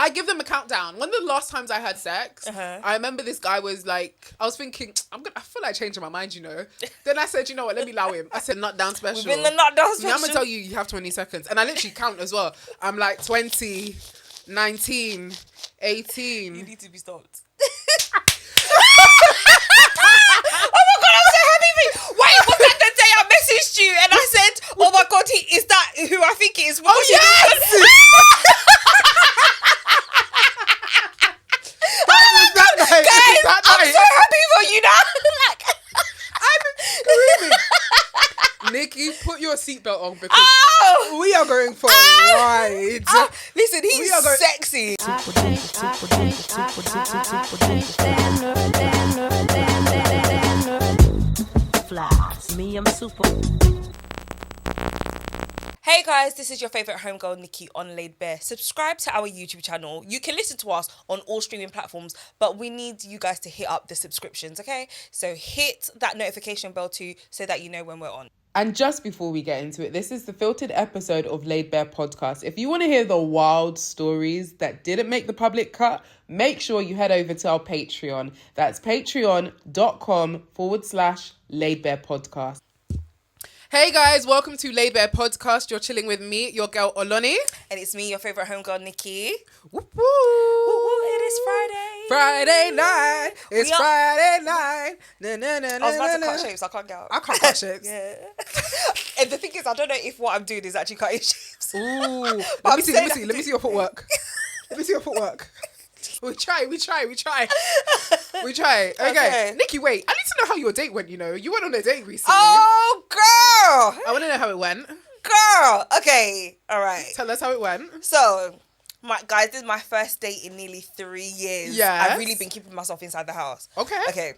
I give them a countdown. One of the last times I had sex, I remember this guy was like, I was thinking, I feel like changing my mind, you know. Then I said, you know what, let me allow him. I said, nut down special. We've been the nut down special. Now I'm going to tell you, you have 20 seconds. And I literally count as well. I'm like 20, 19, 18. You need to be stopped. Oh my God, I'm so happy for you. Wait, was that the day I messaged you and I said, oh my God, is that who I think it is? Oh, yes! Guys, I'm so happy for you now. Like, I'm screaming. Nikki, put your seatbelt on because we are going for a ride. Listen, he's sexy. Flash. Me, I'm super. Hey guys, this is your favourite homegirl Nikki on Laid Bare. Subscribe to our YouTube channel. You can listen to us on all streaming platforms, but we need you guys to hit up the subscriptions, okay? So hit that notification bell too so that you know when we're on. And just before we get into it, this is the filtered episode of Laid Bare Podcast. If you want to hear the wild stories that didn't make the public cut, make sure you head over to our Patreon. That's patreon.com/laidbarepodcast. Hey guys, welcome to Laid Bare Podcast. You're chilling with me, your girl Oloni. And it's me, your favourite homegirl Nikki. Whoop, whoop. Woo, woo, it is Friday. Friday night. It's Friday night. Na, na, na, I was about to na, cut na. shapes. I can't get out. I can't cut shapes. Yeah. And the thing is, I don't know if what I'm doing is actually cutting shapes. Ooh. Let me see your footwork. Let me see your footwork. We try. Okay. Nikki, wait. I need to know how your date went, you know. You went on a date recently. Oh, girl. I want to know how it went. Girl. Okay. All right. Tell us how it went. So, guys, this is my first date in nearly 3 years. Yes. I've really been keeping myself inside the house. Okay.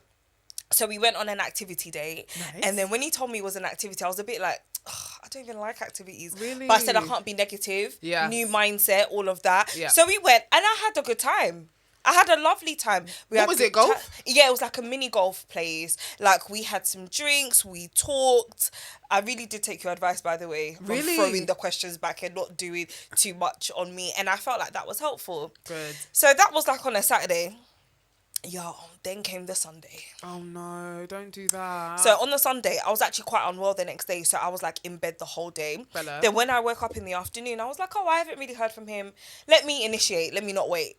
So we went on an activity date. Nice. And then when he told me it was an activity, I was a bit like, I don't even like activities. Really? But I said I can't be negative. Yeah. New mindset, all of that. Yeah. So we went and I had a good time. I had a lovely time. What was it, golf? Yeah, it was like a mini golf place. Like, we had some drinks, we talked. I really did take your advice, by the way. Really? Throwing the questions back and not doing too much on me. And I felt like that was helpful. Good. So that was like on a Saturday. Yo, then came the Sunday. Oh no, don't do that. So on the Sunday, I was actually quite unwell the next day. So I was like in bed the whole day. Bella. Then when I woke up in the afternoon, I was like, I haven't really heard from him. Let me initiate. Let me not wait.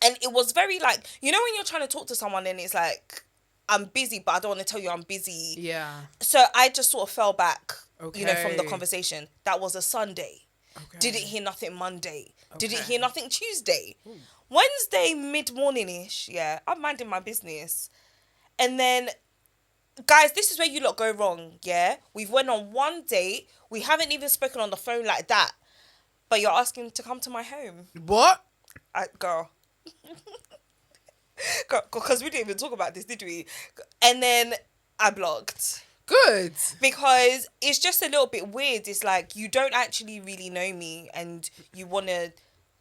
And it was very like, you know when you're trying to talk to someone and it's like, I'm busy, but I don't want to tell you I'm busy. Yeah. So I just sort of fell back, Okay. you know, from the conversation. That was a Sunday. Okay. Didn't hear nothing Monday. Okay. Didn't hear nothing Tuesday. Ooh. Wednesday, mid-morning-ish, yeah, I'm minding my business. And then, guys, this is where you lot go wrong, yeah? We've went on one date. We haven't even spoken on the phone like that. But you're asking to come to my home. What? Girl. Because we didn't even talk about this, did we? And then I blocked. Good. Because it's just a little bit weird. It's like, you don't actually really know me and you want to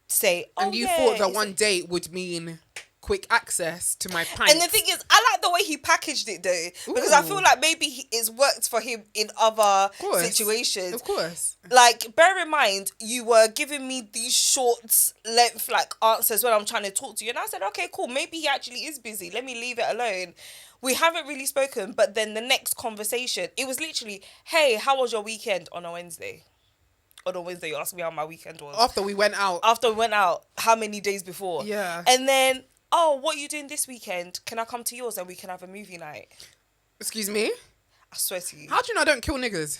say, and you thought that one date would mean quick access to my pints. And the thing is, I like the way he packaged it though. Because I feel like maybe it's worked for him in other situations. Of course. Like, bear in mind, you were giving me these short length like answers when I'm trying to talk to you. And I said, okay, cool. Maybe he actually is busy. Let me leave it alone. We haven't really spoken. But then the next conversation, it was literally, hey, how was your weekend on a Wednesday? On a Wednesday, you asked me how my weekend was. After we went out. How many days before? Yeah. And then, oh, what are you doing this weekend? Can I come to yours and we can have a movie night? Excuse me? I swear to you. How do you know I don't kill niggas?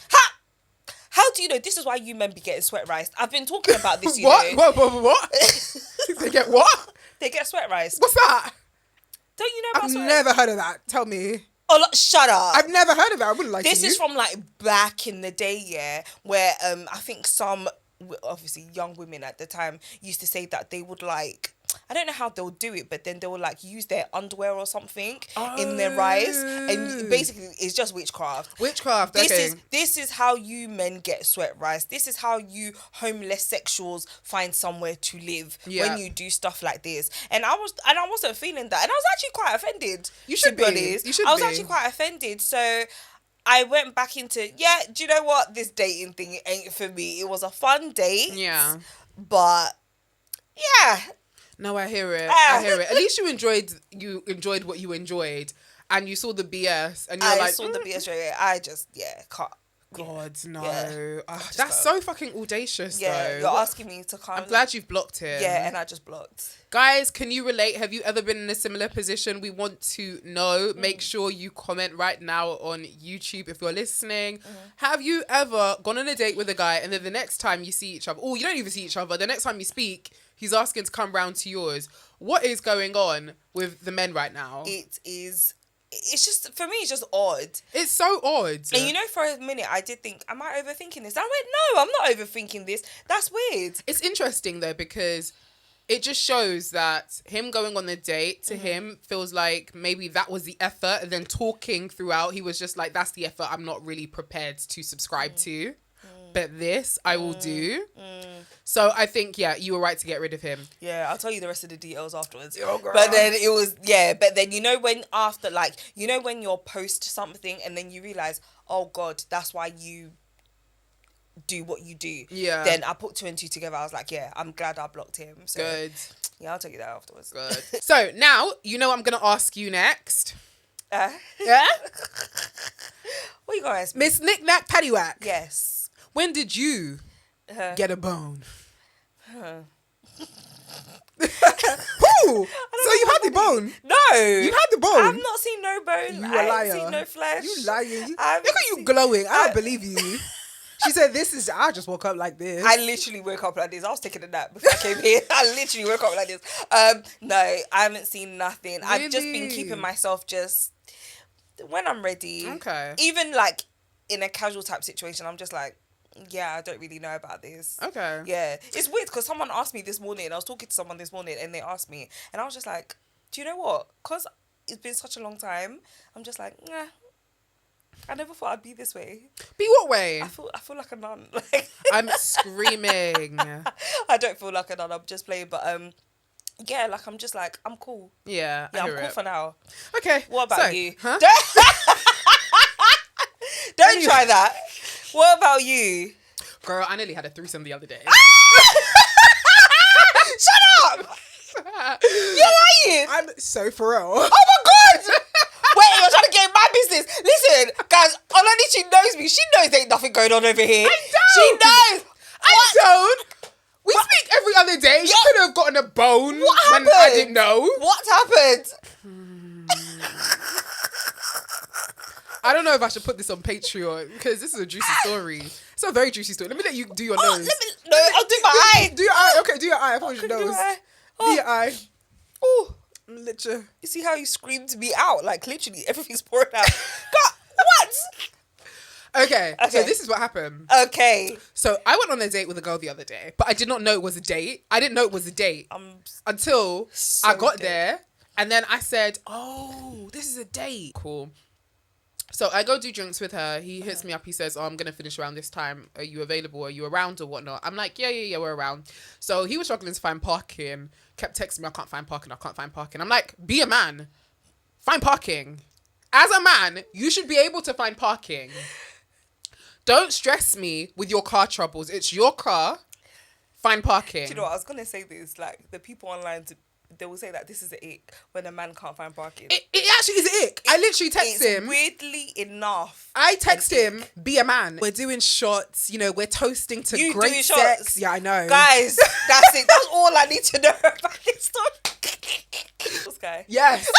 How do you know? This is why you men be getting sweat rice. I've been talking about this, you what? know. What? They get what? They get sweat rice. What's that? Don't you know about sweat rice? I've never heard of that. Tell me. Oh, look, shut up. I've never heard of it. I wouldn't like This is from like back in the day, yeah, where I think some, obviously young women at the time, used to say that they would like, I don't know how they'll do it, but then they will like use their underwear or something in their rice, and basically it's just witchcraft. Witchcraft. Okay. This is how you men get sweat rice. This is how you homeless sexuals find somewhere to live when you do stuff like this. And I wasn't feeling that, and I was actually quite offended. You should be. Honest. You should. I was actually quite offended. So I went back into do you know what? This dating thing ain't for me. It was a fun date. Yeah. But Yeah. No, I hear it. I hear it. At least you enjoyed what you enjoyed, and you saw the BS, and you're I like, saw the BS right here. I just, can't. God, no. Yeah. That's so fucking audacious, though. You're asking me to come. I'm glad you've blocked him. Yeah, and I just blocked. Guys, can you relate? Have you ever been in a similar position? We want to know. Make sure you comment right now on YouTube if you're listening. Have you ever gone on a date with a guy and then the next time you see each other, or you don't even see each other, the next time you speak, he's asking to come round to yours? What is going on with the men right now? It's just, for me, it's just odd. It's so odd. And you know, for a minute, I did think, am I overthinking this? I went, no, I'm not overthinking this. That's weird. It's interesting, though, because it just shows that him going on the date to him feels like maybe that was the effort. And then talking throughout, he was just like, that's the effort I'm not really prepared to subscribe to. But this I will do. So I think, you were right to get rid of him. Yeah, I'll tell you the rest of the details afterwards. Oh, girl. But then it was, but then when after, like, when you'll post something and then you realise, oh God, that's why you do what you do. Yeah. Then I put 2 and 2 together. I was like, I'm glad I blocked him. So, good. Yeah, I'll tell you that afterwards. Good. So now, what I'm going to ask you next. Yeah? What are you going to ask me? Miss Knick Knack Paddywhack. Yes. When did you get a bone? Huh. Who? So you had the bone? No. You had the bone? I've not seen no bone. You a liar. I ain't seen no flesh. You lying. Look at you glowing. I don't believe you. She said, I just woke up like this. I literally woke up like this. I was taking a nap before I came here. I literally woke up like this. No, I haven't seen nothing. Really? I've just been keeping myself just when I'm ready. Okay. Even like in a casual type situation, I'm just like, I don't really know about this. Okay. Yeah. It's weird because someone asked me this morning. I was talking to someone this morning and they asked me. And I was just like, do you know what? Because it's been such a long time. I'm just like, nah. I never thought I'd be this way. Be what way? I feel like a nun. I'm screaming. I don't feel like a nun. I'm just playing. But like I'm just like, I'm cool. Yeah, I'm cool for now. Okay. What about you? Huh? Don't try that. What about you? Girl, I nearly had a threesome the other day. Shut up! You're lying! I'm so for real. Oh my God! Wait, you're trying to get in my business. Listen, guys, Oloni, she knows me. She knows there ain't nothing going on over here. I don't! She knows! I don't! We speak every other day. You could have gotten a bone. What happened? When I didn't know. What happened? I don't know if I should put this on Patreon because this is a juicy story. It's a very juicy story. Let me let you do your nose. I'll do my eye. Do your eye. Okay, do your eye. I thought it was your nose. Do your eye. Oh. Literally. You see how you screamed me out? Like, literally, everything's pouring out. God, what? Okay, so this is what happened. Okay. So I went on a date with a girl the other day, but I did not know it was a date. I didn't know it was a date until I got there. And then I said, oh, this is a date. Cool. So I go do drinks with her. He hits me up. He says, oh, I'm going to finish around this time. Are you available? Are you around or whatnot? I'm like, yeah, we're around. So he was struggling to find parking. Kept texting me, I can't find parking. I'm like, be a man. Find parking. As a man, you should be able to find parking. Don't stress me with your car troubles. It's your car. Find parking. Do you know what? I was going to say this. Like, the people online, they will say that this is an ick when a man can't find parking. It actually is an ick. I literally text him. Weirdly enough. I text him, be a man. We're doing shots. We're toasting to great sex. Shots. Yeah, I know. Guys, that's it. That's all I need to know about this story. This guy. Yes.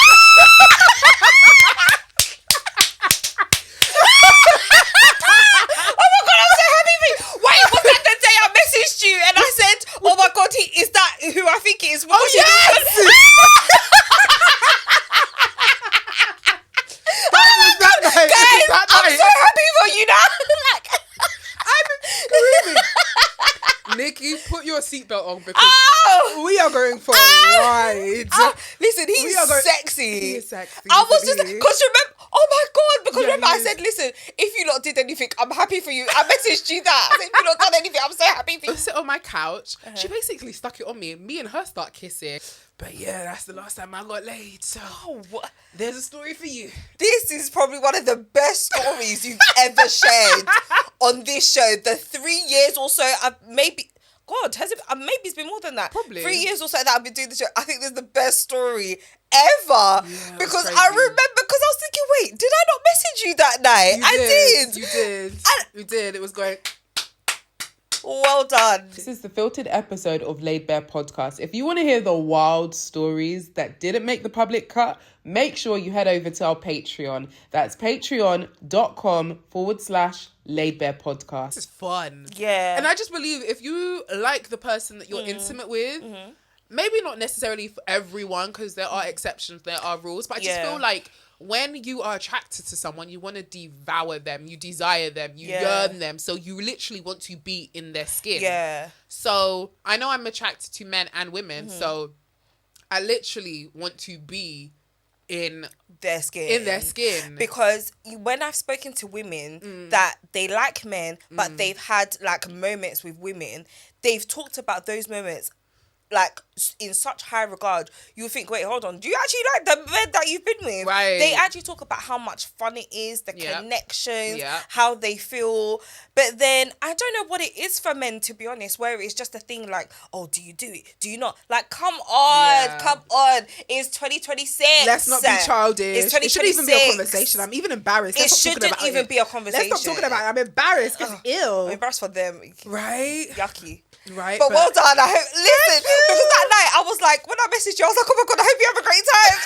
Oh my God, I'm so happy for you. Wait, was that the day I messaged you and I said, oh my God, is that who I think it is? Oh, yes! Guys, I'm so happy for you now. I'm screaming. Nikki, put your seatbelt on because we are going for a ride. Listen, he's sexy. He is sexy. I was just, because remember, oh my God, because remember I said, listen, if you lot did anything, I'm happy for you. I messaged you that. I said, if you lot done anything, I'm so happy for you. I sit on my couch. She basically stuck it on me. Me and her start kissing. But yeah, that's the last time I got laid. So there's a story for you. This is probably one of the best stories you've ever shared on this show. The 3 years or so, maybe God, has it? Maybe it's been more than that. Probably 3 years or so that I've been doing this show. I think this is the best story ever, because I remember, because I was thinking, wait, did I not message you that night? I did. You did. It was going. Well done. This is the filtered episode of Laid Bare Podcast. If you want to hear the wild stories that didn't make the public cut, make sure you head over to our Patreon. That's patreon.com/laidbarepodcast. This is fun. Yeah. And I just believe if you like the person that you're intimate with, maybe not necessarily for everyone, because there are exceptions, there are rules, but I just feel like when you are attracted to someone, you want to devour them, you desire them, you yearn them, so you literally want to be in their skin. Yeah. So I know I'm attracted to men and women, so I literally want to be in their skin. Because when I've spoken to women that they like men, but they've had like moments with women, they've talked about those moments like in such high regard. You think, wait, hold on, do you actually like the men that you've been with? Right. They actually talk about how much fun it is, the connections, how they feel. But then I don't know what it is for men, to be honest, where it's just a thing like, oh, do you do it? Do you not? Like, come on. It's 2026. Let's not be childish. It's 2026. It shouldn't even be a conversation. I'm even embarrassed. It shouldn't even be a conversation. Let's stop talking about it. I'm embarrassed. It's ill. I'm embarrassed for them. Right? Yucky. Right. But well done. I hope. Listen, because that night I was like, when I messaged you, I was like, oh my God, I hope you have a great time.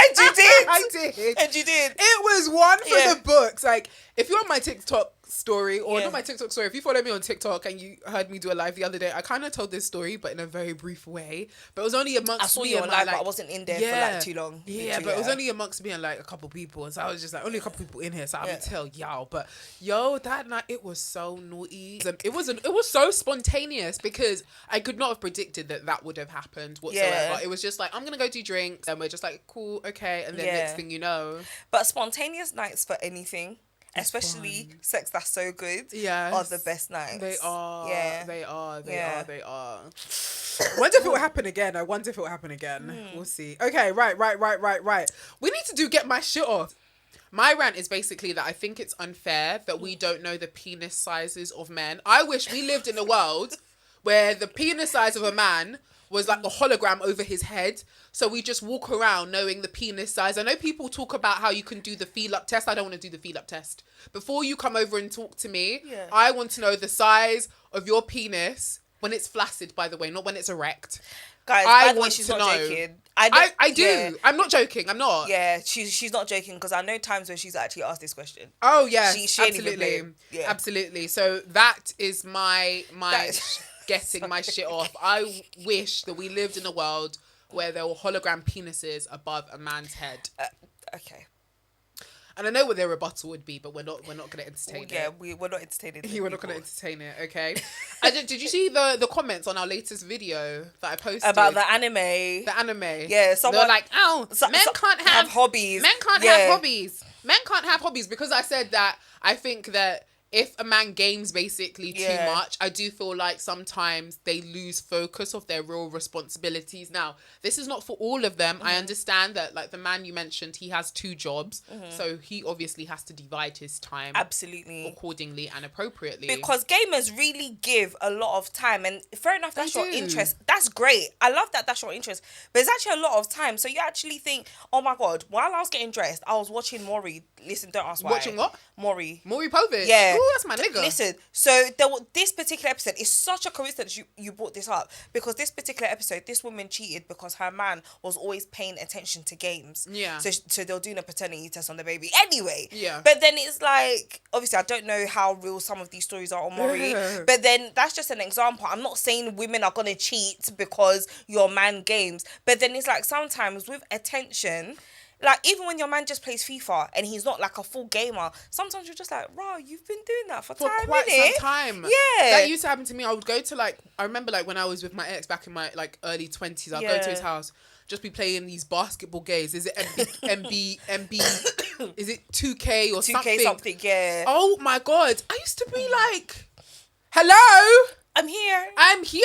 And you did. I did. And you did. It was one for the books. Like, if you're on my TikTok story, or not my TikTok story, if you follow me on TikTok and you heard me do a live the other day, I kind of told this story, but in a very brief way. But it was only amongst I saw me you and on live, like, but I wasn't in there for like too long. Yeah, but it was only amongst me and like a couple people, and so I was just like, only a couple people in here, so I would tell y'all. But that night it was so naughty. It was so spontaneous, because I could not have predicted that would have happened whatsoever. It was just like, I'm gonna go do drinks, and we're just like, cool, okay, and then next thing you know. But spontaneous nights for anything, especially sex that's so good, are the best nights. They are. Yeah. They are. They are. Wonder if it will happen again. I wonder if it will happen again. We'll see. Okay, right. We need to get my shit off. My rant is basically that I think it's unfair that we don't know the penis sizes of men. I wish we lived in a world where the penis size of a man was like a hologram over his head. So we just walk around knowing the penis size. I know people talk about how you can do the feel-up test. I don't want to do the feel-up test. Before you come over and talk to me, I want to know the size of your penis when it's flaccid, by the way, not when it's erect. Guys, by the way, she's not joking. I do. Yeah. I'm not joking. I'm not. Yeah, she's not joking, because I know times when she's actually asked this question. Oh, yeah. She absolutely. Absolutely. So that is my getting my shit off. I wish that we lived in a world where there were hologram penises above a man's head. Okay. And I know what their rebuttal would be, but we're not going to entertain it. Yeah, we're not entertaining it. We're not going to entertain it, okay? Did you see the comments on our latest video that I posted? About the anime. The anime. Yeah, someone... They're like, men can't have hobbies. Men can't have hobbies. Men can't have hobbies, because I said that I think that if a man games basically too much, I do feel like sometimes they lose focus of their real responsibilities. Now, this is not for all of them. I understand that, like the man you mentioned, he has 2 jobs. So he obviously has to divide his time accordingly and appropriately. Because gamers really give a lot of time, and fair enough, that's your interest. That's great. I love that that's your interest. But it's actually a lot of time. So you actually think, oh my God, while I was getting dressed, I was watching Maury. Listen, don't ask why. Watching what? Maury Povich? Yeah. Ooh, that's my nigga. Listen, so this particular episode is such a coincidence you brought this up, because this particular episode, this woman cheated because her man was always paying attention to games. Yeah. So they were doing a paternity test on the baby. Anyway. Yeah. But then it's like, obviously I don't know how real some of these stories are on Maury, but then that's just an example. I'm not saying women are going to cheat because your man games, but then it's like sometimes with attention, like, even when your man just plays FIFA and he's not like a full gamer, sometimes you're just like, rah, you've been doing that for quite some time. Yeah. That used to happen to me. I would go to I remember when I was with my ex back in my early 20s, I'd go to his house, just be playing these basketball games. Is it MB, is it 2K or 2K something? 2K something, yeah. Oh my God. I used to be like, hello? I'm here. I'm here.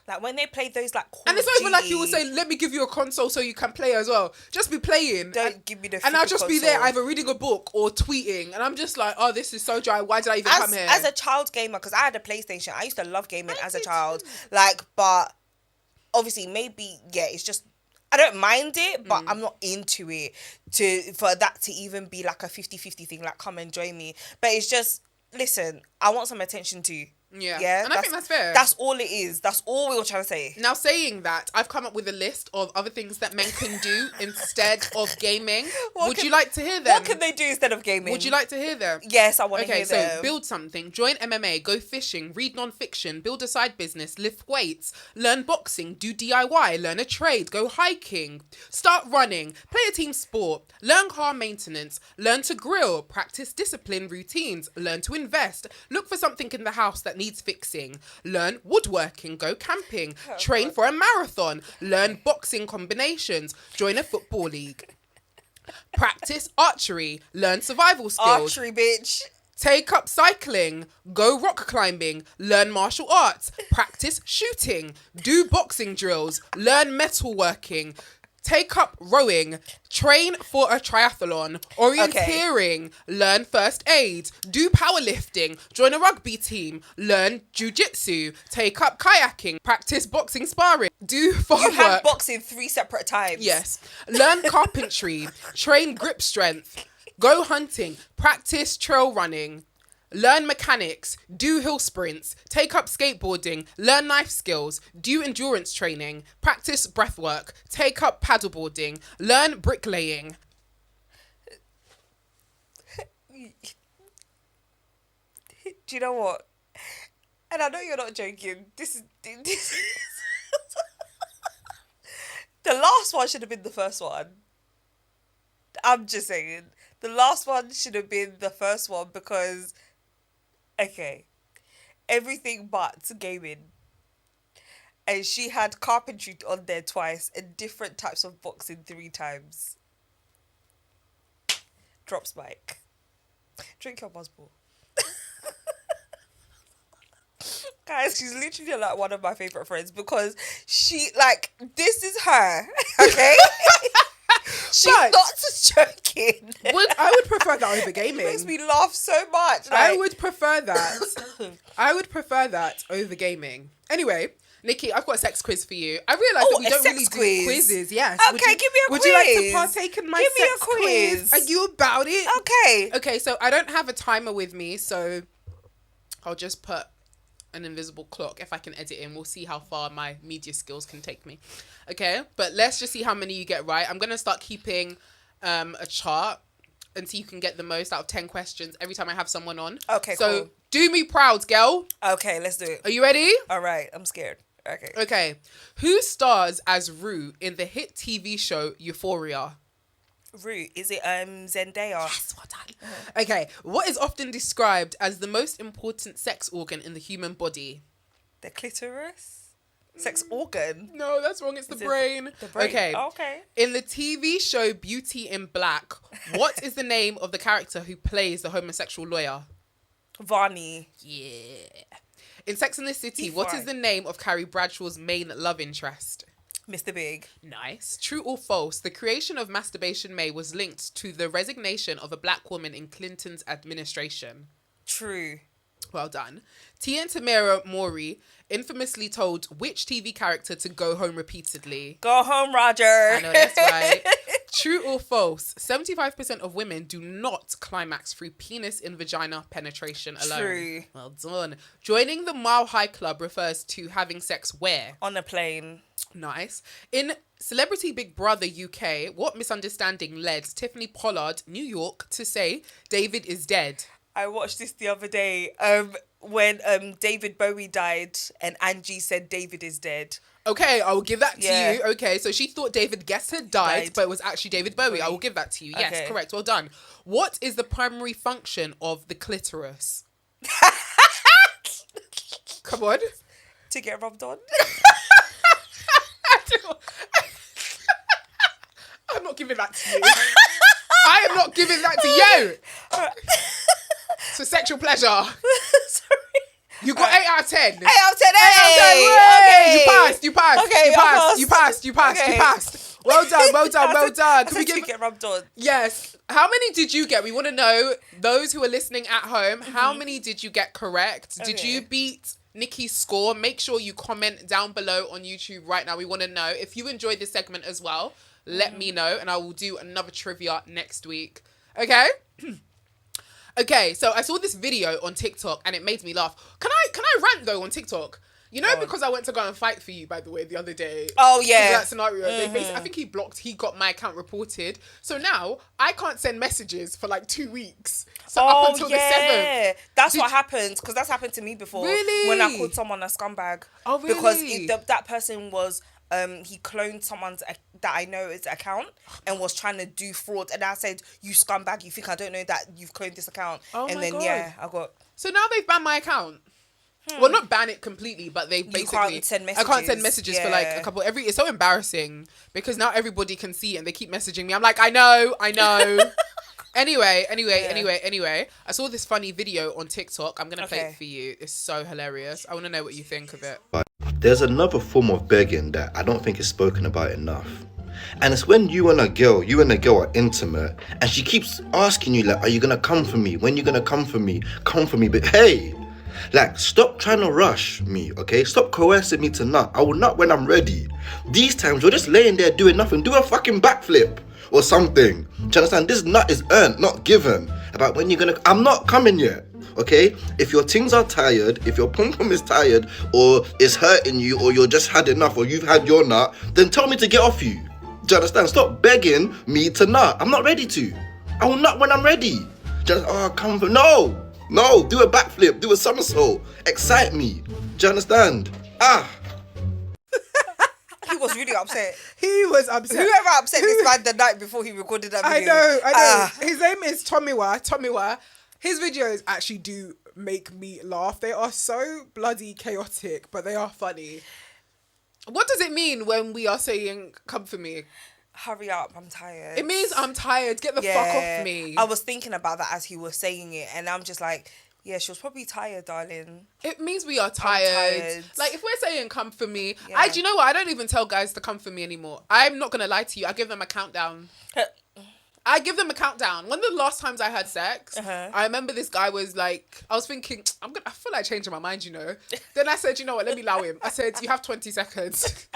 Like when they play those like Call And it's of not even like Duty, you will say, let me give you a console so you can play as well. Just be playing. Don't give me the And I'll just be there console. either reading a book or tweeting. And I'm just like, oh, this is so dry. Why did I even come here? As a child gamer, because I had a PlayStation, I used to love gaming as a child. Like, but obviously maybe, yeah, it's just, I don't mind it, but I'm not into it for that to even be like a 50-50 thing, like come and join me. But it's just, listen, I want some attention too. Yeah. And I think that's fair. That's all it is. That's all we were trying to say. Now, saying that, I've come up with a list of other things that men can do instead of gaming. Would you like to hear them? What can they do instead of gaming? Would you like to hear them? Yes, I want to hear them. Okay, so build something, join MMA, go fishing, read non-fiction, build a side business, lift weights, learn boxing, do DIY, learn a trade, go hiking, start running, play a team sport, learn car maintenance, learn to grill, practice discipline routines, learn to invest, look for something in the house that needs fixing, learn woodworking, go camping, train for a marathon, learn boxing combinations, join a football league. Practice archery, learn survival skills. Archery, bitch. Take up cycling, go rock climbing, learn martial arts, practice shooting, do boxing drills, learn metalworking, take up rowing, train for a triathlon, orienteering, learn first aid, do powerlifting, join a rugby team, learn jiu-jitsu, take up kayaking, practice boxing sparring, do farm You work. had boxing 3 separate times. Yes. Learn carpentry, train grip strength, go hunting, practice trail running, learn mechanics, do hill sprints, take up skateboarding, learn knife skills, do endurance training, practice breathwork, take up paddleboarding, learn bricklaying. Do you know what? And I know you're not joking. This is the last one should have been the first one. I'm just saying. The last one should have been the first one because, okay, everything but gaming. And she had carpentry on there twice and different types of boxing 3 times. Drops mic. Drink your buzzball. Guys, she's literally like one of my favourite friends because she, like, this is her, okay? She's But not joking. I would prefer that over gaming. It makes me laugh so much. I would prefer that. I would prefer that over gaming. Anyway, Nikki, I've got a sex quiz for you. I realise that we don't really do quizzes. Yes. Okay, give me a quiz. Would you like to partake in my give me sex a quiz? Are you about it? Okay. Okay, so I don't have a timer with me, so I'll just put an invisible clock. If I can edit in, we'll see how far my media skills can take me. Okay, but let's just see how many you get right. I'm going to start keeping a chart until you can get the most out of 10 questions every time I have someone on. Okay, so cool. Do me proud, girl. Okay, let's do it. Are you ready? All right, I'm scared. Okay. Okay. Who stars as Rue in the hit TV show Euphoria? Rue, is it Zendaya? Yes, well done. Okay. What is often described as the most important sex organ in the human body? The clitoris? Sex organ? No, that's wrong. It's the brain. The brain. Okay. Okay. In the TV show Beauty in Black, what is the name of the character who plays the homosexual lawyer? Varney. Yeah. In Sex and the City, He's what fine. is the name of Carrie Bradshaw's main love interest? Mr. Big. Nice. True or false? The creation of Masturbation May was linked to the resignation of a black woman in Clinton's administration. True. Well done. Tia and Tamara Mori infamously told which TV character to go home repeatedly? Go home, Roger. I know, that's right. True or false? 75% of women do not climax through penis in vagina penetration alone. True. Well done. Joining the Mile High Club refers to having sex where? On a plane. Nice. In Celebrity Big Brother UK, what misunderstanding led Tiffany Pollard, New York, to say David is dead? I watched this the other day when David Bowie died and Angie said David is dead. Okay, I will give that to Yeah. you. Okay, so she thought David Guest had died, but it was actually David Bowie. I will give that to you. Yes, Okay. correct. Well done. What is the primary function of the clitoris? Come on. To get rubbed on. I'm not giving that to you. I am not giving that to you. It's for sexual pleasure. Sorry. You got 8 out of 10. 8 out of 10. Okay, you passed. Okay, You passed. Well done. Can we you get rubbed on? Yes. How many did you get? We want to know, those who are listening at home, how many did you get correct? Did you beat Nikki's score? Make sure you comment down below on YouTube right now. We want to know. If you enjoyed this segment as well, let me know, and I will do another trivia next week. Okay? Okay, so I saw this video on TikTok and it made me laugh. Can I rant though on TikTok? You know, because I went to go and fight for you, by the way, the other day. Oh, yeah. That scenario. I think he got my account reported. So now I can't send messages for like 2 weeks. So up until the 7th. That's what happened, because that's happened to me before. Really? When I called someone a scumbag. Oh, really? Because that person was... he cloned someone's that I know is account and was trying to do fraud, and I said, "You scumbag! You think I don't know that you've cloned this account?" Oh and my then God. I got. So now they've banned my account. Well, not ban it completely, but they basically. You can't send messages. I can't send messages for like a couple. It's so embarrassing because now everybody can see it and they keep messaging me. I'm like, I know. Anyway, I saw this funny video on TikTok. I'm gonna play it for you. It's so hilarious. I want to know what you think of it. But there's another form of begging that I don't think is spoken about enough. And it's when you and a girl are intimate, and she keeps asking you, like, are you gonna come for me? When you gonna come for me? Come for me. But hey, like, stop trying to rush me, okay? Stop coercing me to nut. I will nut when I'm ready. These times you're just laying there doing nothing. Do a fucking backflip or something. Do you understand? This nut is earned, not given. About when you're gonna... I'm not coming yet, okay? If your things are tired, if your pom-pom is tired, or it's hurting you, or you're just had enough, or you've had your nut, then tell me to get off you. Do you understand? Stop begging me to nut. I'm not ready to. I will nut when I'm ready. Just, come for... No, do a backflip, do a somersault. Excite me. Do you understand? He was really upset. He was upset. Whoever upset this man the night before he recorded that video. I know. His name is Tomiwa. His videos actually do make me laugh. They are so bloody chaotic, but they are funny. What does it mean when we are saying, come for me? Hurry up, I'm tired. It means I'm tired. Get the fuck off me. I was thinking about that as he was saying it, and I'm just like, yeah, she was probably tired, darling. It means we are tired. Like, if we're saying come for me, do you know what? I don't even tell guys to come for me anymore. I'm not going to lie to you. I give them a countdown. When the last times I had sex, I remember this guy was like, I was thinking, I feel like changing my mind, you know. Then I said, you know what, let me allow him. I said, you have 20 seconds.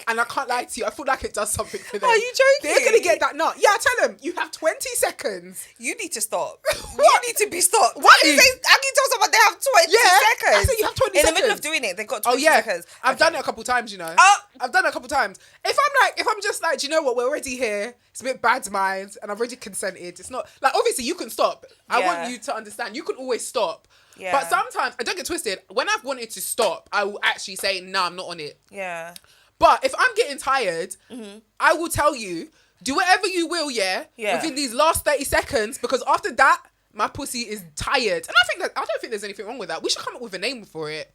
And I can't lie to you, I feel like it does something for them. Are you joking? They're going to get that nut. Yeah, tell them, you have 20 seconds. You need to stop. What? You need to be stopped. What? I can tell someone they have 20 seconds. I said you have 20 In seconds. the middle of doing it, they've got 20 seconds. I've done it a couple times, you know. I've done it a couple times. If I'm just like, do you know what, we're already here. It's a bit bad minds and I've already consented. It's not, like, obviously you can stop. I want you to understand. You can always stop. Yeah. But sometimes, I don't get twisted, when I've wanted to stop, I will actually say, nah, I'm not on it. Yeah. But if I'm getting tired, I will tell you, do whatever you will, within these last 30 seconds, because after that, my pussy is tired. And I don't think there's anything wrong with that. We should come up with a name for it.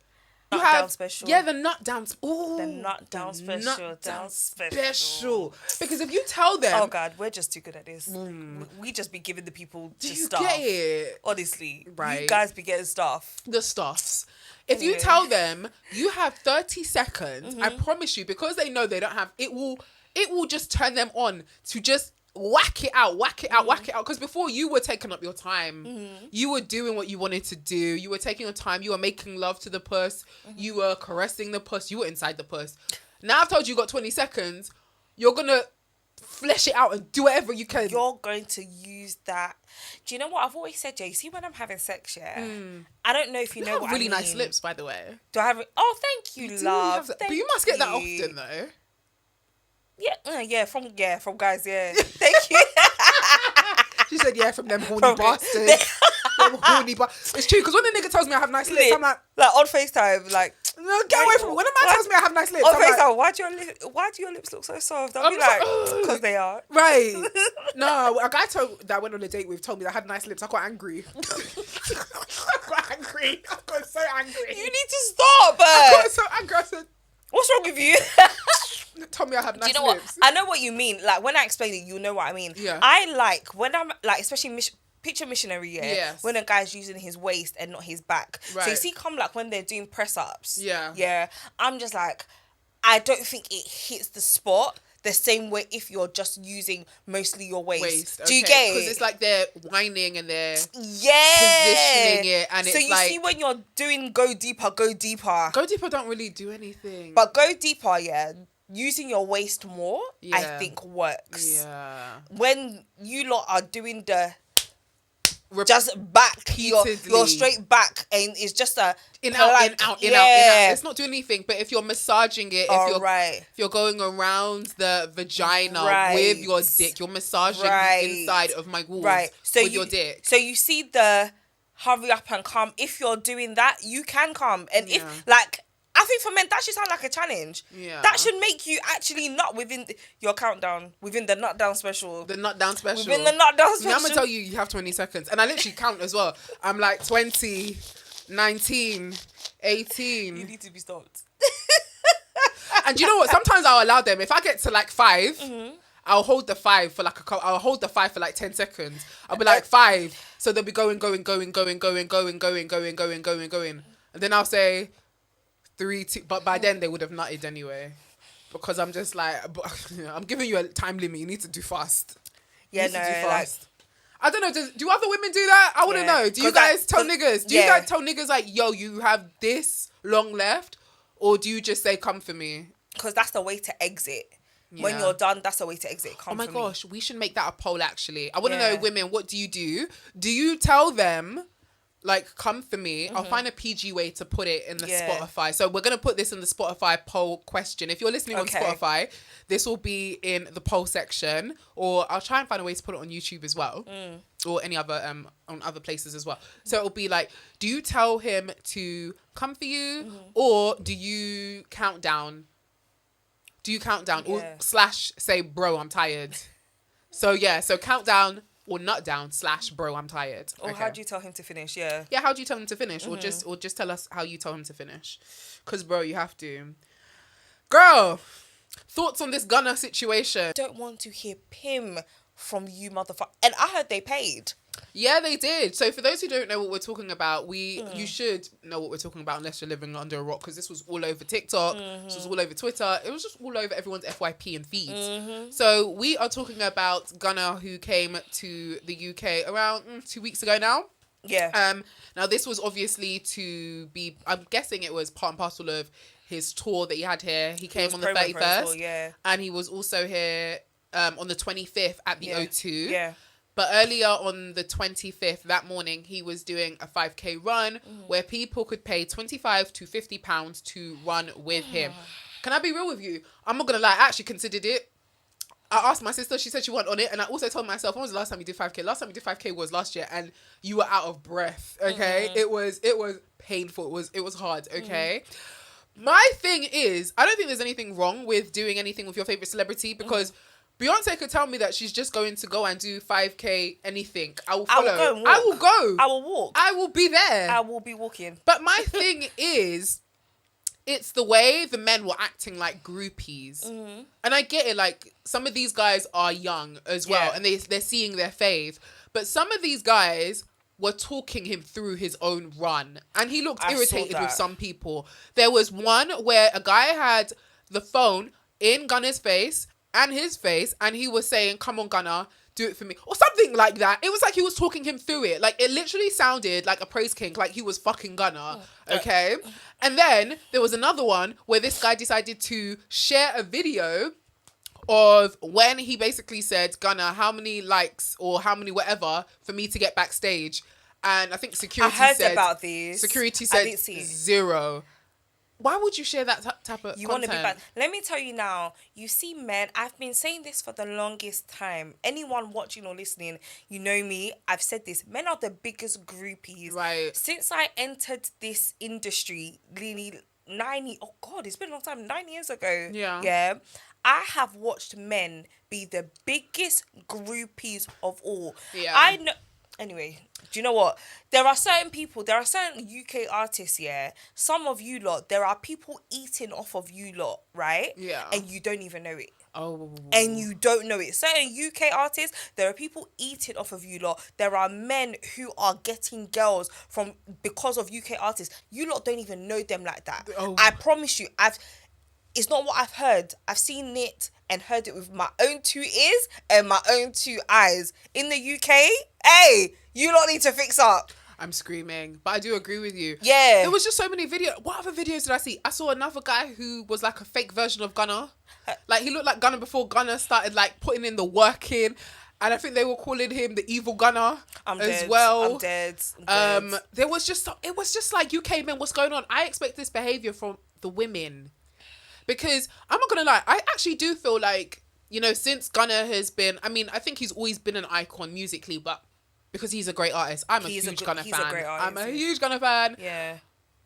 Down special. Yeah, the nut down. Ooh, the nut down special. Nut down special. Because if you tell them, oh God, we're just too good at this. We just be giving the people stuff. Get it? Honestly, right? You guys be getting stuff. The stuffs. If you tell them you have 30 seconds, I promise you, because they know they don't have, it will just turn them on to just whack it out. Because before, you were taking up your time. You were doing what you wanted to do. You were taking your time. You were making love to the puss. You were caressing the puss. You were inside the puss. Now I've told you got 20 seconds. You're going to flesh it out and do whatever you can. You're going to use that. Do you know what I've always said, Jay? See, when I'm having sex, I don't know if you know what really I mean. nice lips, by the way. Do I have it? Oh, thank you, love. But you must get that often, though. Yeah, from guys, yeah. Thank you. She said, yeah, from them horny bastards. It's true, because when the nigga tells me I have nice lips, I'm like on FaceTime, like, no, get away from me. When a man tells me I have nice lips, on I'm FaceTime, like, why do your lips look so soft? I'll be like, because they are. Right. No, a guy that I went on a date with told me that I had nice lips. I got angry. I got so angry. You need to stop. I got so angry. I said, what's wrong with you? Tell me I have nice lips. What? I know what you mean. Like, when I explain it, you know what I mean. Yeah. I like, when I'm, like, especially picture missionary, Yes. when a guy's using his waist and not his back. Right. So you see, come like when they're doing press ups. Yeah. Yeah. I'm just like, I don't think it hits the spot the same way if you're just using mostly your waist. Do you get it? Because it's like they're whining and they're positioning it, and so it's you like, see when you're doing go deeper. Go deeper don't really do anything. But go deeper, using your waist more, I Yeah. think works. Yeah. When you lot are doing the just back, you're straight back, and it's just a in out. It's not doing anything. But if you're massaging it, if you're going around the vagina with your dick, you're massaging the inside of my walls with your dick. So you see the hurry up and come. If you're doing that, you can come. And if like, I think for men that should sound like a challenge. Yeah. That should make you actually nut within your countdown, within the nut down special. The nut down special. Within the nut down special. Now I'm gonna tell you, you have 20 seconds, and I literally count as well. I'm like 20, 19, 18. You need to be stopped. And you know what? Sometimes I'll allow them. If I get to like 5, I'll hold the 5 for like I'll hold the 5 for like 10 seconds. I'll be like 5, so they'll be going, and then I'll say 3, 2. But by then they would have nutted anyway, because I'm just like, I'm giving you a time limit. You need to do fast. Yeah, no, like, I don't know. Do other women do that? I wouldn't know. Do you guys tell niggas? Do you guys tell niggas like, yo, you have this long left, or do you just say, come for me? Because that's the way to exit. Yeah. When you're done, that's the way to exit. Come for me. Oh my gosh, we should make that a poll. Actually, I want to know, women, what do you do? Do you tell them, like, come for me? I'll find a PG way to put it in the Spotify. So we're going to put this in the Spotify poll question. If you're listening on Spotify, this will be in the poll section, or I'll try and find a way to put it on YouTube as well, or any other, on other places as well. So it'll be like, do you tell him to come for you, or do you count down? Do you count down, or / say, bro, I'm tired? So count down, or nut down / bro, I'm tired. Or how do you tell him to finish? Yeah, how do you tell him to finish? Or just tell us how you tell him to finish. Because, bro, you have to. Girl, thoughts on this Gunner situation? I don't want to hear pim from you, motherfucker. And I heard they paid. Yeah, they did. So for those who don't know what we're talking about, you should know what we're talking about unless you're living under a rock, because this was all over TikTok, this was all over Twitter, it was just all over everyone's FYP and feeds. So we are talking about Gunner, who came to the UK around 2 weeks ago now. Yeah. Now this was obviously to be, I'm guessing it was part and parcel of his tour that he had here. He came on the 31st, and he was also here on the 25th at the O2. Yeah. But earlier on the 25th, that morning, he was doing a 5K run where people could pay £25 to £50 to run with him. Can I be real with you? I'm not going to lie. I actually considered it. I asked my sister. She said she wasn't on it. And I also told myself, when was the last time you did 5K? Last time you did 5K was last year. And you were out of breath, okay? It was painful. It was hard, okay? My thing is, I don't think there's anything wrong with doing anything with your favourite celebrity, because Beyonce could tell me that she's just going to go and do 5K anything. I will follow. I will go. I will walk. I will be there. I will be walking. But my thing is, it's the way the men were acting like groupies. And I get it, like, some of these guys are young as well, and they're seeing their fave. But some of these guys were talking him through his own run, and he looked irritated with some people. There was one where a guy had the phone in Gunner's face and his face, and he was saying, come on, Gunner, do it for me, or something like that. It was like he was talking him through it. Like, it literally sounded like a praise king, like he was fucking Gunner, okay? And then there was another one where this guy decided to share a video of when he basically said, Gunner, how many likes or how many whatever for me to get backstage? And I think security said... I heard about these. Security said 0. Why would you share that type of content? Want to be bad. Let me tell you now, you see, men, I've been saying this for the longest time. Anyone watching or listening, you know me, I've said this. Men are the biggest groupies. Right. Since I entered this industry, nearly 9 it's been a long time, 9 years ago. Yeah. Yeah. I have watched men be the biggest groupies of all. Yeah. I know... Anyway, do you know what? There are certain UK artists, yeah. Some of you lot, there are people eating off of you lot, right? Yeah. And you don't even know it. Oh. And you don't know it. Certain UK artists, there are people eating off of you lot. There are men who are getting girls because of UK artists. You lot don't even know them like that. Oh. I promise you, it's not what I've heard. I've seen it and heard it with my own 2 ears and my own 2 eyes. In the UK, hey, you lot need to fix up. I'm screaming, but I do agree with you. Yeah. There was just so many videos. What other videos did I see? I saw another guy who was like a fake version of Gunna. Like, he looked like Gunna before Gunna started like putting in the work in. And I think they were calling him the evil Gunna well. I'm dead. There was just, it was just like, UK men, what's going on? I expect this behavior from the women. Because I'm not going to lie, I actually do feel like, you know, since Gunna has been, I mean, I think he's always been an icon musically, but because he's a great artist, I'm a huge Gunna fan. I'm a huge Gunna fan. Yeah.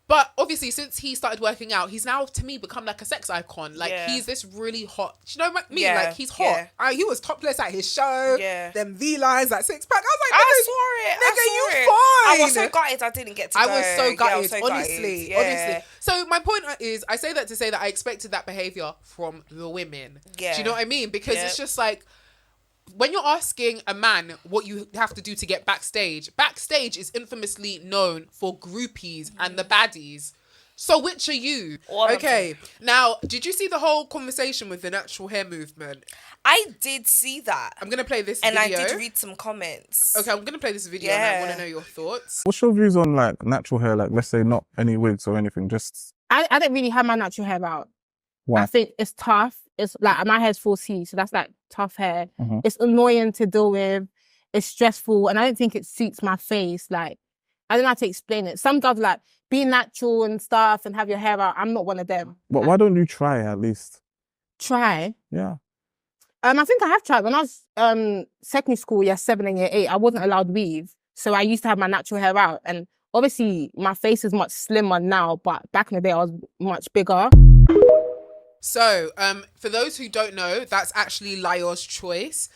But obviously, since he started working out, he's now, to me, become like a sex icon. Like, he's this really hot... Do you know what I mean? Yeah. Like, he's hot. He was topless at his show. Yeah. Them V-lines, that six-pack. I saw it. You fine. I was so gutted I didn't get to go. I was so gutted, so honestly. gutted. Honestly. So my point is, I say that to say that I expected that behaviour from the women. Yeah. Do you know what I mean? Because it's just like... When you're asking a man what you have to do to get backstage is infamously known for groupies and the baddies. So which are you? Okay. Now, did you see the whole conversation with the natural hair movement? I did see that. I'm going to play this and video. And I did read some comments. Okay, I'm going to play this video and I want to know your thoughts. What's your views on like natural hair? Like, let's say not any wigs or anything, just... I don't really have my natural hair out. Why? I think it's tough. It's like, my hair's 4C, so that's like tough hair. Mm-hmm. It's annoying to deal with. It's stressful, and I don't think it suits my face. Like, I don't know how to explain it. Some girls like, be natural and stuff and have your hair out. I'm not one of them. But why don't you try at least? Try? Yeah. I think I have tried. When I was secondary school, year 7 and year 8, I wasn't allowed weave. So I used to have my natural hair out. And obviously, my face is much slimmer now, but back in the day, I was much bigger. So, for those who don't know, that's actually Layo's choice.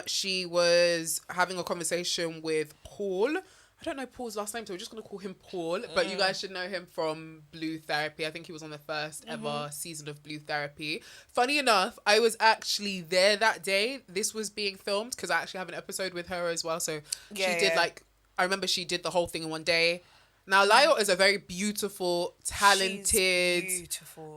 She was having a conversation with Paul. I don't know Paul's last name, so we're just going to call him Paul. But you guys should know him from Blue Therapy. I think he was on the first ever season of Blue Therapy. Funny enough, I was actually there that day. This was being filmed because I actually have an episode with her as well. So she did I remember she did the whole thing in one day. Now, Layo is a very beautiful, talented,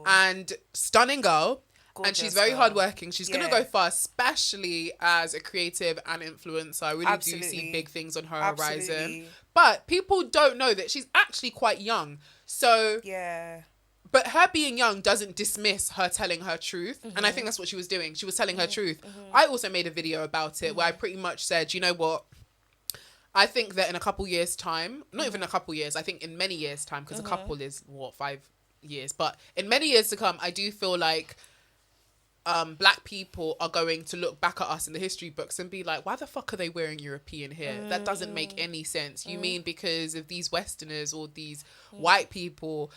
and stunning girl. Gorgeous and she's very hardworking. She's going to go far, especially as a creative and influencer. I really do see big things on her horizon. But people don't know that she's actually quite young. So, but her being young doesn't dismiss her telling her truth. And I think that's what she was doing. She was telling her truth. I also made a video about it where I pretty much said, you know what? I think that in a couple years' time, not even a couple years, I think in many years' time, because a couple is, 5 years? But in many years to come, I do feel like black people are going to look back at us in the history books and be like, why the fuck are they wearing European hair? That doesn't make any sense. You mean because of these Westerners or these white people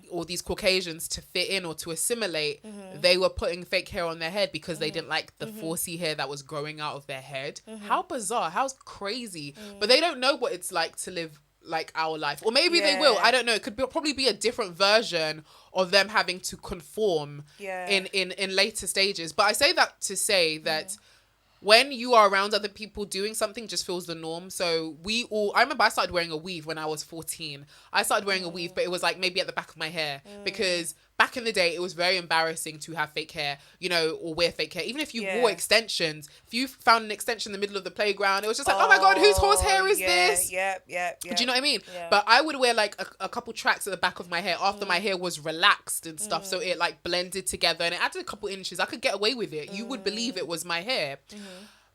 or these Caucasians to fit in or to assimilate, they were putting fake hair on their head because they didn't like the 4C hair that was growing out of their head? How bizarre, how crazy. But they don't know what it's like to live like our life, or maybe they will. I don't know. It could probably be a different version of them having to conform in later stages. But I say that to say that when you are around other people doing something, just feels the norm. So I remember I started wearing a weave when I was 14. I started wearing a weave, but it was like maybe at the back of my hair because back in the day, it was very embarrassing to have fake hair, you know, or wear fake hair. Even if you wore extensions, if you found an extension in the middle of the playground, it was just like, oh my God, whose horsehair is this? Do you know what I mean? Yeah. But I would wear like a couple tracks at the back of my hair after my hair was relaxed and stuff. So it like blended together and it added a couple inches. I could get away with it. You would believe it was my hair.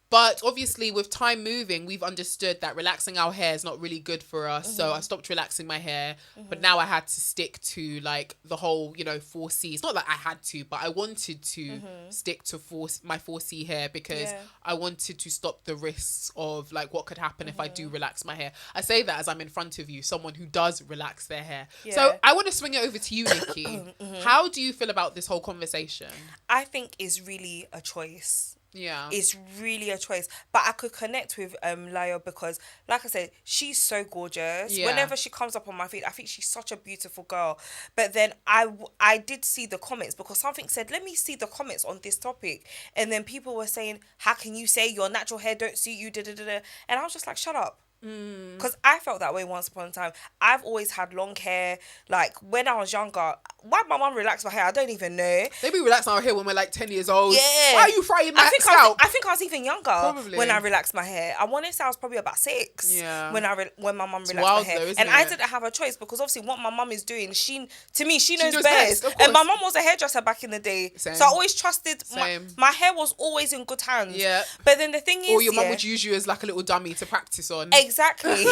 But obviously with time moving, we've understood that relaxing our hair is not really good for us. So I stopped relaxing my hair. But now I had to stick to like the whole, you know, 4C. It's not that I had to, but I wanted to stick to my 4C hair because I wanted to stop the risks of like what could happen if I do relax my hair. I say that as I'm in front of you, someone who does relax their hair. So I want to swing it over to you, Nikki. How do you feel about this whole conversation? I think it's really a choice. Yeah. It's really a choice. But I could connect with Layo because, like I said, she's so gorgeous. Yeah. Whenever she comes up on my feed, I think she's such a beautiful girl. But then I did see the comments because something said, let me see the comments on this topic. And then people were saying, how can you say your natural hair don't suit you? Da, da, da, da. And I was just like, shut up. Because I felt that way once upon a time. I've always had long hair. Like, when I was younger, why my mum relaxed my hair, I don't even know. They be relaxing our hair when we're like 10 years old. Yeah. Why are you frying my I scalp? think I was even younger when I relaxed my hair. I want to say I was probably about 6 when my mum relaxed my hair. Though, and it? I didn't have a choice because obviously what my mum is doing, she knows best. Of And my course. mum was a hairdresser back in the day. Same. So I always trusted Same. my hair was always in good hands. Yeah. But then the thing is, Or your mum would use you as like a little dummy to practice on. Exactly.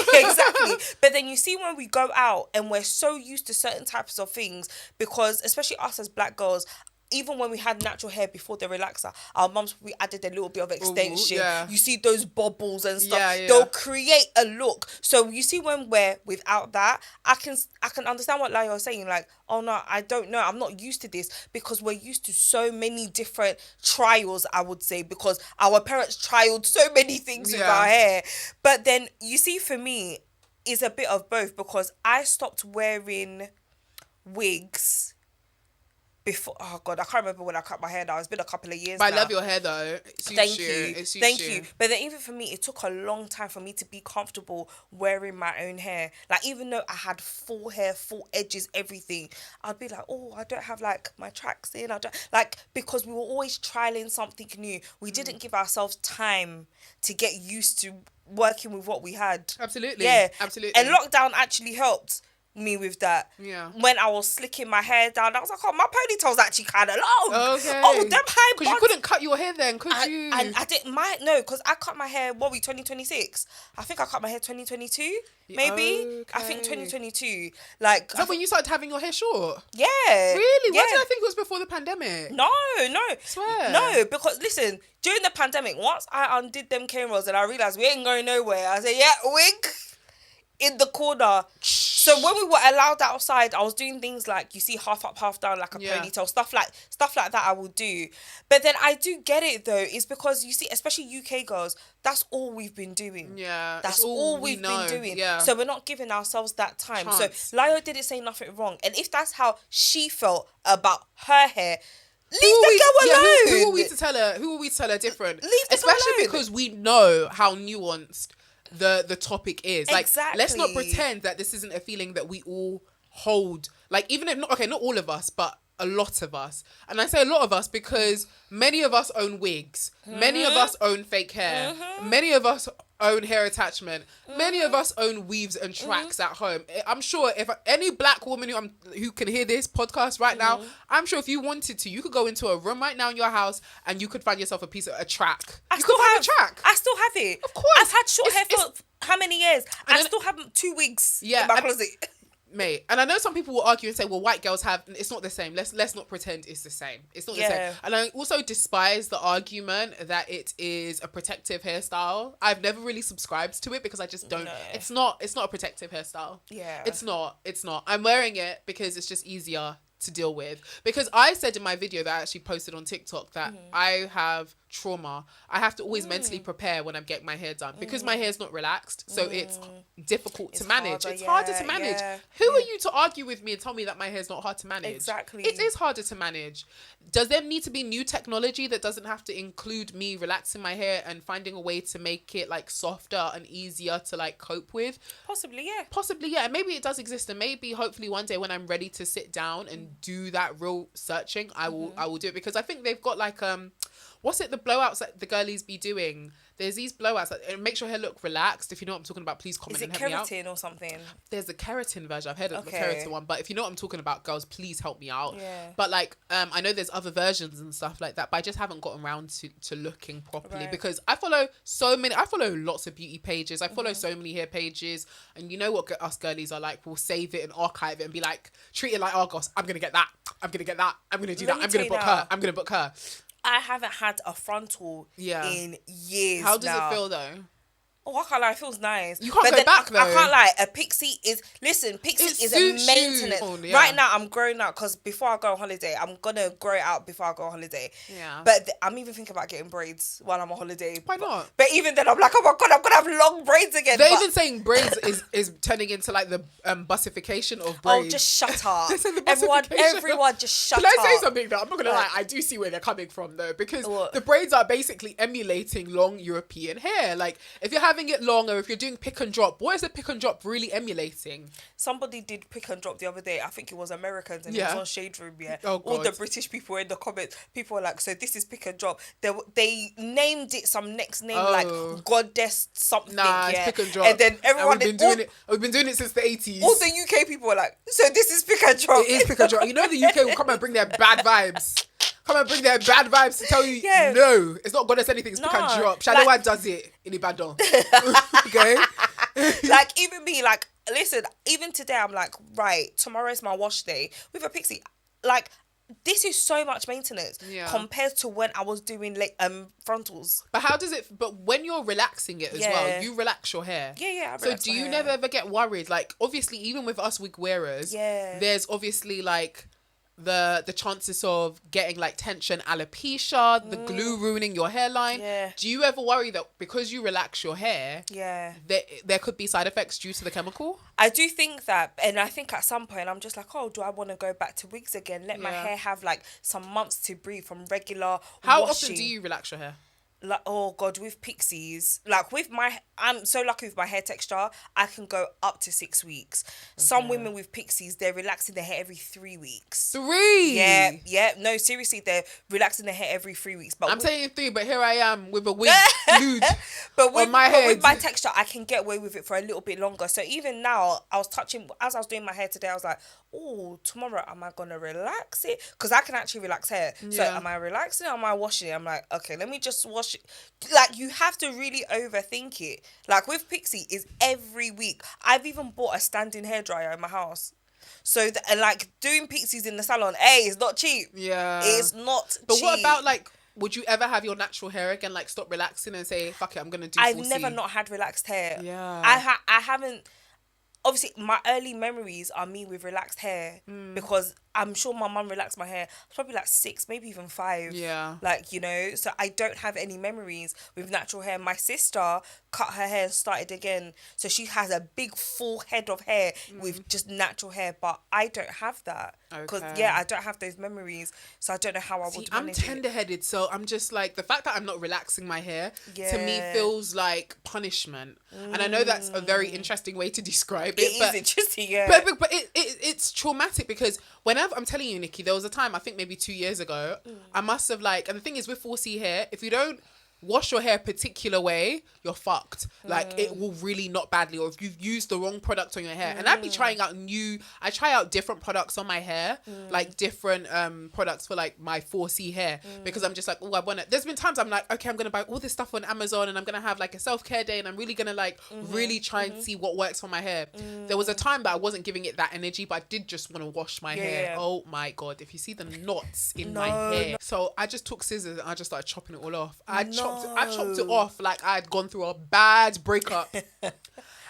But then you see when we go out and we're so used to certain types of things, because especially us as black girls, even when we had natural hair before the relaxer, our mums, we added a little bit of extension. Yeah. You see those bobbles and stuff. Yeah. They'll create a look. So you see when we're without that, I can understand what Layo is saying. Like, oh no, I don't know. I'm not used to this because we're used to so many different trials, I would say, because our parents trialed so many things with our hair. But then you see, for me, is a bit of both because I stopped wearing wigs before. Oh God, I can't remember when I cut my hair now. It's been a couple of years But now. I love your hair though. It suits Thank you. you. It suits Thank you. you. But then even for me, it took a long time for me to be comfortable wearing my own hair. Like, even though I had full hair, full edges, everything, I'd be like, oh, I don't have like my tracks in. I don't like, because we were always trialing something new. We didn't give ourselves time to get used to working with what we had. Absolutely. Yeah. Absolutely. And lockdown actually helped me with that. Yeah. When I was slicking my hair down, I was like, oh, my ponytail's actually kind of long. Okay. Oh, them high Because you buns. couldn't cut your hair then, could you? And I didn't because I cut my hair, 2026? I think I cut my hair 2022, maybe. I think Okay. 2022. Like, Is that when you started having your hair short? yeah. Really? Yeah. Why did I think it was before the pandemic? No. Swear. No, because listen, during the pandemic, once I undid them cane rolls and I realised we ain't going nowhere, I said, yeah, wig in the corner. So when we were allowed outside, I was doing things like, you see, half up, half down, like a ponytail, stuff like that I will do. But then I do get it though, is because you see, especially UK girls, that's all we've been doing. Yeah. That's it's all we we've know. been doing. Yeah. So we're not giving ourselves that time. Chance. So Layo didn't say nothing wrong. And if that's how she felt about her hair, leave the girl alone. Who are we to tell her? Who are we to tell her different? Leave the girl Especially alone. because we know how nuanced the topic is. Like, let's not Exactly. pretend that this isn't a feeling that we all hold. Like, even if not all of us, but a lot of us. And I say a lot of us because many of us own wigs. Many of us own fake hair. Many of us own hair attachment. Many of us own weaves and tracks at home. I'm sure if any black woman who can hear this podcast right now, I'm sure if you wanted to, you could go into a room right now in your house and you could find yourself a track. I still have a track. I still have it. Of course. I've had short hair for how many years? I still have 2 wigs in my closet. Mate, and I know some people will argue and say, well, white girls have, it's not the same. Let's not pretend it's the same. It's not the same. And I also despise the argument that it is a protective hairstyle. I've never really subscribed to it because I just don't. No. It's not a protective hairstyle. Yeah. It's not. I'm wearing it because it's just easier to deal with. Because I said in my video that I actually posted on TikTok that I have trauma. I have to always mentally prepare when I'm getting my hair done because my hair's not relaxed, so it's difficult to manage. It's harder to manage. Who are you to argue with me and tell me that my hair's not hard to manage? Exactly. It is harder to manage. Does there need to be new technology that doesn't have to include me relaxing my hair and finding a way to make it like softer and easier to like cope with? Possibly, yeah. And maybe it does exist, and maybe hopefully one day when I'm ready to sit down and do that real searching, I will do it, because I think they've got like what's it, the blowouts that the girlies be doing? There's these blowouts that it makes your hair look relaxed. If you know what I'm talking about, please comment and help me out. Is it keratin or something? There's a keratin version. I've heard of the keratin one, but if you know what I'm talking about, girls, please help me out. Yeah. But like, I know there's other versions and stuff like that, but I just haven't gotten around to looking properly because I follow lots of beauty pages. I follow so many hair pages, and you know what us girlies are like. We'll save it and archive it and be like, treat it like Argos. I'm gonna get that. I'm gonna get that. I'm gonna do that. I'm gonna book her. I'm gonna book her. I haven't had a frontal in years. How does now. it feel though? Oh, I can't lie, it feels nice. You can't but go then back, I though. can't lie, a pixie is a suits you. maintenance. Oh, yeah. Right now, I'm growing out because before I go on holiday, I'm gonna grow it out before I go on holiday. Yeah. But I'm even thinking about getting braids while I'm on holiday. Why not? But even then, I'm like, oh my God, I'm gonna have long braids again. They're But- even saying braids is turning into like the bussification of Oh, braids. just shut up. They're saying the Everyone bussification. just shut Can up. I say something though? I'm not gonna What? lie. I do see where they're coming from though, because What? the braids are basically emulating long European hair. Like if you're having it long, or if you're doing pick and drop, what is the pick and drop really emulating? Somebody did pick and drop the other day. I think it was Americans and it Yeah. was on Shade Room. Yeah, Oh, all the God. British people were in the comments. People were like, "So this is pick and drop." They named it some next name Oh. like Goddess something. Nah, yeah, it's pick and drop. And then everyone we've been doing it. We've been doing it since the 80s. All the UK people were like, "So this is pick and drop." It is pick and drop. You know the UK will come and bring their bad vibes. Come and bring their bad vibes to tell you, Yeah. no, it's not Goddess anything, it's pick and Nah, drop. Shalewa like- does it in Ibadan. Okay? Like even me, like listen, even today I'm like, right, tomorrow's my wash day with a pixie. Like this is so much maintenance compared to when I was doing like frontals. But how does it, but when you're relaxing it as well, you relax your hair. Yeah, I So relax do my you hair. never ever get worried? Like obviously even with us wig wearers, there's obviously like the chances of getting like tension alopecia, the glue ruining your hairline. Yeah. Do you ever worry that because you relax your hair, there could be side effects due to the chemical? I do think that, and I think at some point I'm just like, oh, do I want to go back to wigs again? Let my hair have like some months to breathe from regular How washing. often do you relax your hair? Like, oh God, with pixies, like I'm so lucky with my hair texture, I can go up to 6 weeks. Some women with pixies, they're relaxing their hair every 3 weeks. 3? Yeah, no, seriously, they're relaxing their hair every 3 weeks. But I'm saying 3, but here I am with a wig glued but with on my head. with my texture, I can get away with it for a little bit longer. So even now, as I was doing my hair today, I was like, oh, tomorrow, am I going to relax it? Because I can actually relax hair. So am I relaxing it or am I washing it? I'm like, okay, let me just wash it. Like, you have to really overthink it. Like, with Pixie, is every week. I've even bought a standing hairdryer in my house. So, and like, doing Pixies in the salon, it's not cheap. Yeah. It's not cheap. But what about, like, would you ever have your natural hair again, like, stop relaxing and say, fuck it, I'm going to do I've 4C? never not had relaxed hair. Yeah. I haven't... Obviously, my early memories are me with relaxed hair because I'm sure my mum relaxed my hair. I was probably like 6, maybe even 5. Yeah. Like, you know, so I don't have any memories with natural hair. My sister cut her hair and started again. So she has a big full head of hair with just natural hair. But I don't have that. Because, Okay. I don't have those memories. So I don't know how I would I'm manage it. tender-headed, so I'm just like, the fact that I'm not relaxing my hair to me feels like punishment. And I know that's a very interesting way to describe it. It is interesting, yeah. But it's traumatic because whenever, I'm telling you, Nikki, there was a time, I think maybe 2 years ago, I must have like, and the thing is with 4C hair, if you don't wash your hair a particular way, you're fucked. Like it will really knot badly, or if you've used the wrong product on your hair. And I'd be trying out I try out different products on my hair, like different products for like my 4C hair, because I'm just like, oh, I want it. There's been times I'm like, okay, I'm gonna buy all this stuff on Amazon and I'm gonna have like a self-care day and I'm really gonna like really try and see what works for my hair. There was a time that I wasn't giving it that energy, but I did just want to wash my hair. Oh my God, if you see the knots in my hair. So I just took scissors and I just started chopping it all off. I chopped it off like I'd gone through a bad breakup.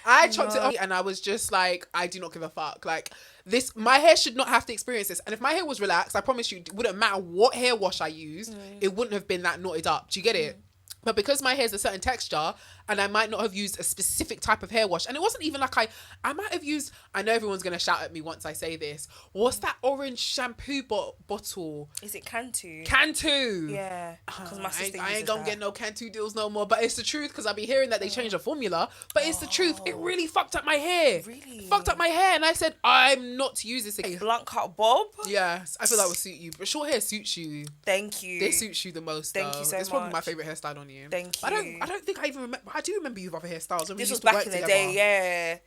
I chopped it off and I was just like, I do not give a fuck. Like this, my hair should not have to experience this. And if my hair was relaxed, I promise you, it wouldn't matter what hair wash I used, it wouldn't have been that knotted up. Do you get it? But because my hair is a certain texture and I might not have used a specific type of hair wash, and it wasn't even like I might have used, I know everyone's going to shout at me once I say this, what's that orange shampoo bottle? Is it Cantu? Cantu. Yeah. Because my sister I ain't uses gonna that. get no Cantu deals no more, but it's the truth because I be hearing that they changed the formula, but it's the truth. It really fucked up my hair. Really? Fucked up my hair, and I said, I'm not to use this again. Blunt cut bob? Yes, I feel that would suit you, but short hair suits you. Thank you. They suit you the most. Thank though. you so It's probably my much. favorite hairstyle on you. Thank I you. don't think I even remember. I do remember you with other hairstyles. When This we was used to back work in the together. day,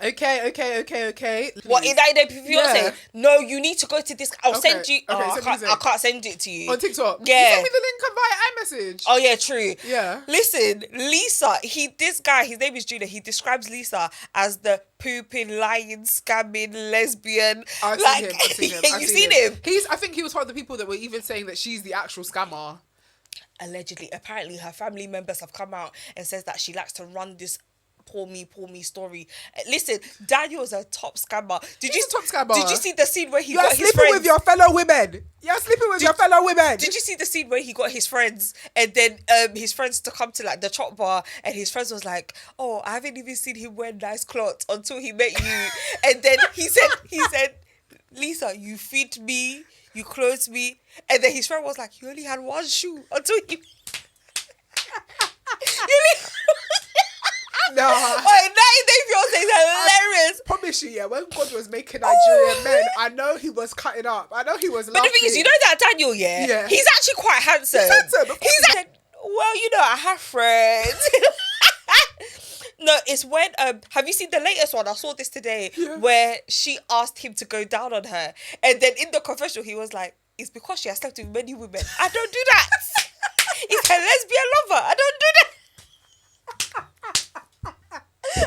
yeah. Okay. What, is that the fiance? Yeah. No, you need to go to this. I'll Okay, send you. okay, I send me can't send it to you. On TikTok. Yeah. You sent me the link via iMessage. Oh yeah, true. Yeah. Listen, Lisa, this guy, his name is Judah. He describes Lisa as the pooping, lying, scamming, lesbian. I've like, seen him. You've seen him? I think he was one of the people that were even saying that she's the actual scammer. allegedly, apparently her family members have come out and says that she likes to run this poor me story. Listen, Daniel's a top scammer. He's a top scammer. Did you see the scene where he You're got his sleeping friends? with your fellow women. You're sleeping with your fellow women. Did you see the scene where he got his friends and then his friends to come to like the chop bar and his friends was like, oh, I haven't even seen him wear nice clothes until he met you. And then he said, Lisa, you feed me, you clothe me. And then his friend was like, you only had one shoe until he... No. Oh, 90 Day Fiancé is hilarious. I promise you, yeah, when God was making Nigerian men, I know he was cutting up. I know he was laughing. But the thing is, you know that Daniel, yeah? He's actually quite handsome. He's handsome. Well, you know, I have friends. No, it's when, have you seen the latest one? I saw this today, where she asked him to go down on her. And then in the confessional, he was like, it's because she has slept with many women. I don't do that. It's her lesbian lover. I don't do that. Wait,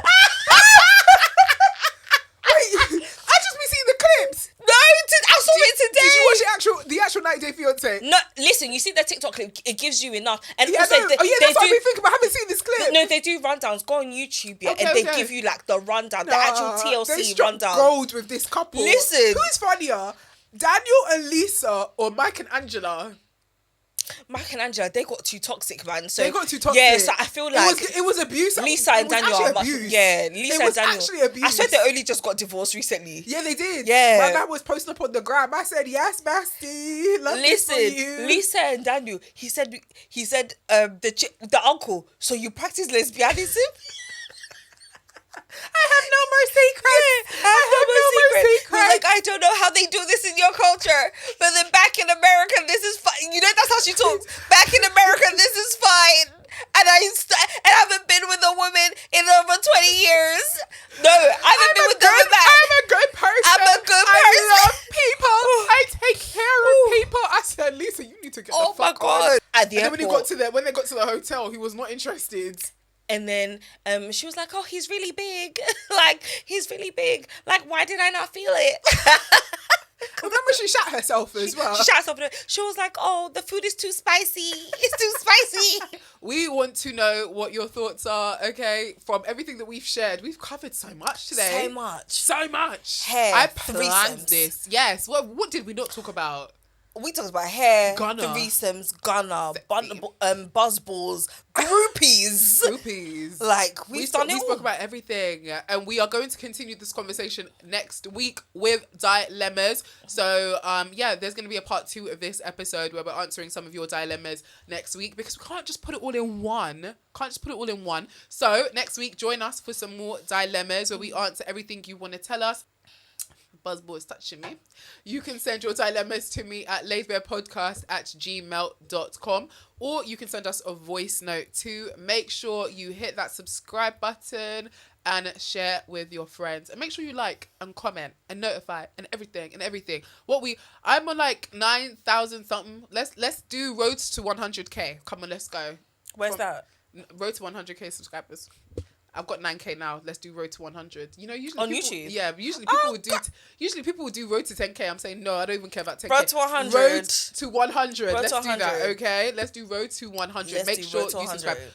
I just been seeing the clips. No, I saw it today. Did you watch the actual 90 Day Fiancé? No, listen, you see the TikTok clip, it gives you enough. And Yeah, also, no. That's what I've been thinking about. I haven't seen this clip. No, they do rundowns. Go on YouTube, yeah, and they give you like the rundown, the actual They TLC struck rundown. gold with this couple. Listen. Who's funnier, Daniel and Lisa or Mike and Angela? Mike and Angela, they got too toxic, man. So They got too toxic. Yeah, so I feel like it was abuse. Lisa and Daniel are much, abuse. Lisa and Daniel. Actually abuse. I swear they only just got divorced recently. Yeah, they did. Yeah. My man was posting up on the gram. I said, yes, bestie. Love this for you. Listen, Lisa and Daniel, he said the uncle, so you practice lesbianism? I have no more secrets. I have no more secrets. Like, I don't know how they do this in your culture, but then back in America, this is fine. You know, that's how she talks. Back in America, this is fine. And I haven't been with a woman in over 20 years. No, I haven't been with a man. I'm a good person. I'm a good person. I love people. I take care of people. I said, Lisa, you need to get the fuck on. At the And then airport. when they got to the hotel, he was not interested. And then she was like, oh, he's really big. Like, he's really big. Like, why did I not feel it? Remember she shot herself as well. She shot herself. She was like, oh, the food is too spicy. It's too spicy. We want to know what your thoughts are, okay? From everything that we've shared, we've covered so much today. So much. Hair, I planned threesomes. this. Yes. What did we not talk about? We talked about hair, Gunner. threesomes, buzzballs, groupies. Groupies. Like, we've done it We all. spoke about everything. And we are going to continue this conversation next week with dilemmas. So, there's going to be a part 2 of this episode where we're answering some of your dilemmas next week because we can't just put it all in one. So, next week, join us for some more dilemmas where we answer everything you want to tell us. Buzzball is touching me. You can send your dilemmas to me at laidbarepodcast@gmail.com, or you can send us a voice note too. Make sure you hit that subscribe button and share with your friends, and make sure you like and comment and notify and everything. I'm on like 9,000 something. Let's do roads to 100k. Come on, let's go. Where's that? Road to 100k subscribers. I've got 9k now. Let's do road to 100. You know, usually on people, YouTube. Yeah, usually people would do. Usually people would do road to 10k. I'm saying no, I don't even care about 10k. Road to 100. Road to 100. Road Let's to do that. 100. Okay, let's do road to 100. Make sure you subscribe.